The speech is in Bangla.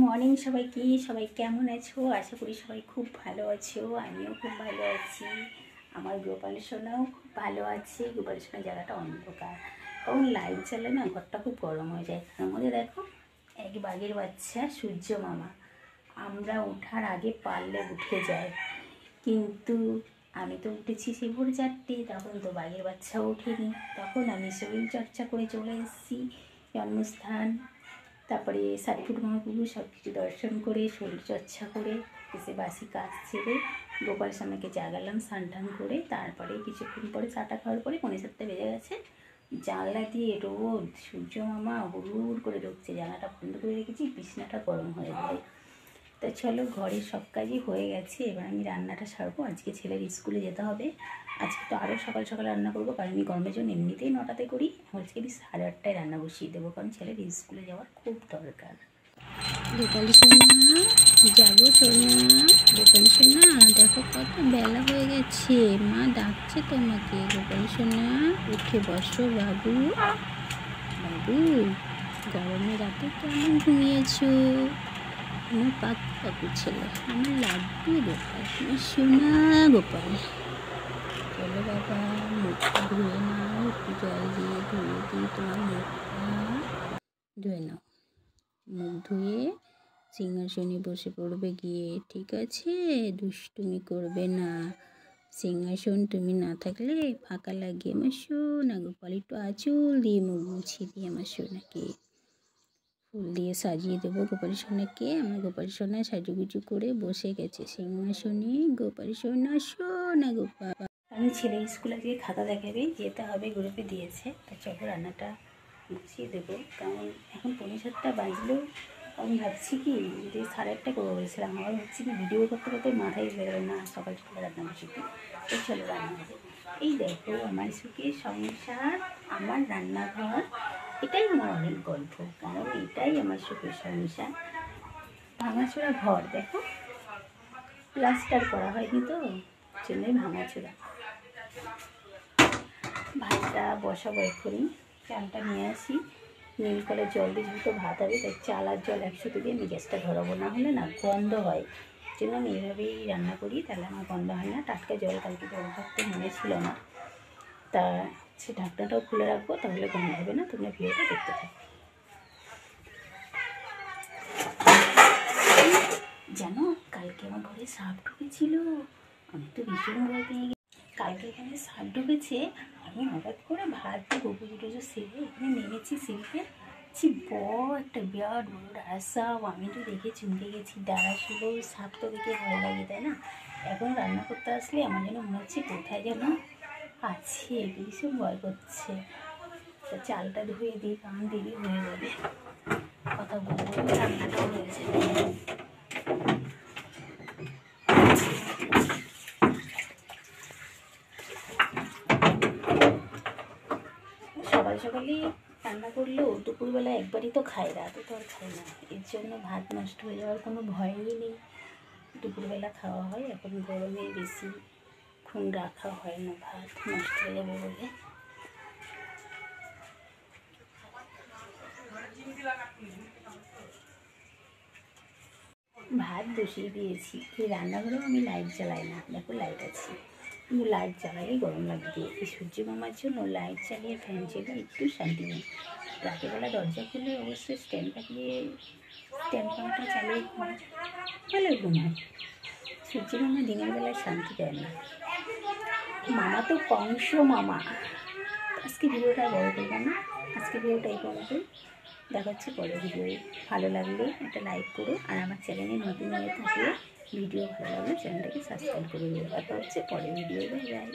মর্নিং সবাইকে। সবাই কেমন আছো? আশা করি সবাই খুব ভালো আছো। আমিও খুব ভালো আছি। আমার গোপাল সোনাও খুব ভালো আছে। গোপাল সোনার জায়গাটা অন্ধকার, কারণ লাইট জ্বালে না ঘরটা খুব গরম হয়ে যায়। তার মধ্যে দেখো এক বাঘের বাচ্চা সূর্য মামা আমরা ওঠার আগে পারলে উঠে যায়, কিন্তু আমি তো উঠেছি সেই ভোর 4টে, তখন তো বাঘের বাচ্চাও ওঠেনি। তখন আমি শরীর চর্চা করে চলে এসেছি জন্মস্থান। তারপরে 7 ফুট মহাপ্রভু সব কিছু দর্শন করে শরীরচর্চা করে এসে বাসি কাজ ছেড়ে গোপাল স্বামীকে জাগালাম স্নান টান করে। তারপরে কিছুক্ষণ পরে চাটা খাওয়ার পরে 7:45 বেজে গেছে। জানলা দিয়ে রোদ, সূর্য মামা হুড় করে ঢুকছে। জানলাটা বন্ধ করে রেখেছি, বিছনাটা গরম হয়ে যায়। তা চলো, ঘরের সব কাজই হয়ে গেছে, এবার আমি রান্নাটা সারবো। আজকে ছেলের স্কুলে যেতে হবে। আজকে তো আরও সকাল সকাল রান্না করবো, কারণ আমি গরমের জন্য এমনিতেই 9টাতে করি। আজকে আমি 8:30টায় রান্না বসিয়ে দেবো, কারণ ছেলের স্কুলে যাওয়ার খুব দরকার। গোপাল সোনা, যাবো সোনা। গোপাল সোনা, দেখো কত বেলা হয়ে গেছে, মা ডাকছে তোমাকে। গোপাল সোনা, উঠে বসো বাবু। বাবু, গরমের রাতে কেমন ঘুমিয়েছো? আমার পাকু ছেলে, আমার লাড্ডু গোপাল, আমার সোনা গোপাল। চলো বাবা, মুখটা ধুয়ে নাও, একটু জল দিয়ে ধুয়ে দিই তোমার মুখটা। ধুয়ে নাও, মুখ ধুয়ে সিংহাসনে বসে পড়বে গিয়ে, ঠিক আছে? দুষ্টুমি করবে না। সিংহাসন তুমি না থাকলে ফাঁকা লাগে আমার সোনা গোপাল। একটু আঁচল দিয়ে মুখ মুছিয়ে দিই আমার সোনাকে। ফুল দিয়ে সাজিয়ে দেবো গোপাল সোনাকে। আমার গোপাল সোনা সাজুগুজু করে বসে গেছে সিংহাসনে। গোপাল সোনা, সোনা গোপাল। আমি ছেলে স্কুলে গিয়ে খাতা দেখাবে, যেতে হবে, গ্রুপে দিয়েছে। তা চলো রান্নাটা গুছিয়ে দেবো, কারণ এখন 7:45 বাজলেও আমি ভাবছি কি যে 8:30 করবো বলেছিলাম। আমার ভাবছি কি ভিডিও করতে করতে মাথায় বেরোবে না সকাল সকাল রান্না বসে দিই। তো চলো রান্না হবে। এই দেখো আমার সুখের সংসার, আমার রান্নাঘর, এটাই আমার অনেক গল্প, কারণ এটাই আমার সুখের সংসার। ভাঙাচোরা ঘর দেখো, প্লাস্টার করা হয়নি তো, জন্যই ভাঙাচোরা। ভাতটা বসাবো এক্ষুনি। চালটা নিয়ে আসি, নীল কলের জল দিয়ে, যেহেতু ভাত হবে তাই চাল আর জল একসাথে দিয়ে আমি গ্যাসটা ধরাবো, না হলে না গন্ধ হয়। জন্য আমি এভাবেই রান্না করি, তাহলে আমার গন্ধ হয় না। টাটকা জল কালকে জল থাকতে মনে ছিল না, তা সে ঢাকনাটাও খুলে রাখবো, তাহলে গন্ধ হবে না। তোমরা ভিডিওটা দেখতে থাকো। জানো, কালকে আমার ঘরে সাপ ঢুকেছিল, আমি তো ভীষণ ভয় পেয়ে গেছি। কালকে এখানে সাপ ঢুকেছে, আমি হঠাৎ করে ভাত দিয়ে গোবর টুজো সেরে এখানে নেমেছি সিঁড়িতে। বড় একটা বিরাট বড় ডাঁড়া সাপ, আমি তো দেখে চমকে গেছি। ডাঁড়া ছিল, সাপ তো দেখে ভয় লাগে, তাই না? এখন রান্না করতে আসলে আমার যেন মনে হচ্ছে কোথায় যেন আছে, ভীষণ ভয় করছে। তা চালটা ধুয়ে দিই, কারণ দেরি হয়ে যাবে। কথা বলবো, রান্নাটাও হয়ে যাবে। সকাল সকালই রান্না করলেও দুপুরবেলা একবারই তো খাই, রাতে তো আর খাই না। এর জন্য ভাত নষ্ট হয়ে যাওয়ার কোনো ভয়ই নেই। দুপুরবেলা খাওয়া হয়, এখন গরমে বেশিক্ষণ রাখা হয় না, ভাত নষ্ট হয়ে যাবে বলে। ভাত বসিয়ে দিয়েছি। এই রান্নাঘরেও আমি লাইট জ্বালাই না, দেখো লাইট আছে, কিন্তু লাইট জ্বালালেই গরম লাগবে। এই সূর্য মামার জন্য লাইট জ্বালিয়ে ফ্যান চালিয়ে একটু শান্তি নেই। রাতেরবেলা দরজা খুলে অবশ্যই স্ট্যান্ড ফানটা চালিয়ে ভালো ঘুম হয়। সূর্য মামা দিনের বেলায় শান্তি দেয় না, মামা তো কংস মামা। আজকে ভিডিওটা বড় করবো না, আজকে ভিডিওটা এই পর্যন্তই। দেখা হচ্ছে পরের ভিডিও। ভালো লাগলে একটা লাইক করো, আর আমার চ্যানেলে নতুন হয়ে থাকলে ভিডিও ভালো লাগলে চ্যানেলটাকে সাবস্ক্রাইব করে দিও। দেখা হচ্ছে পরের ভিডিও। Bye bye.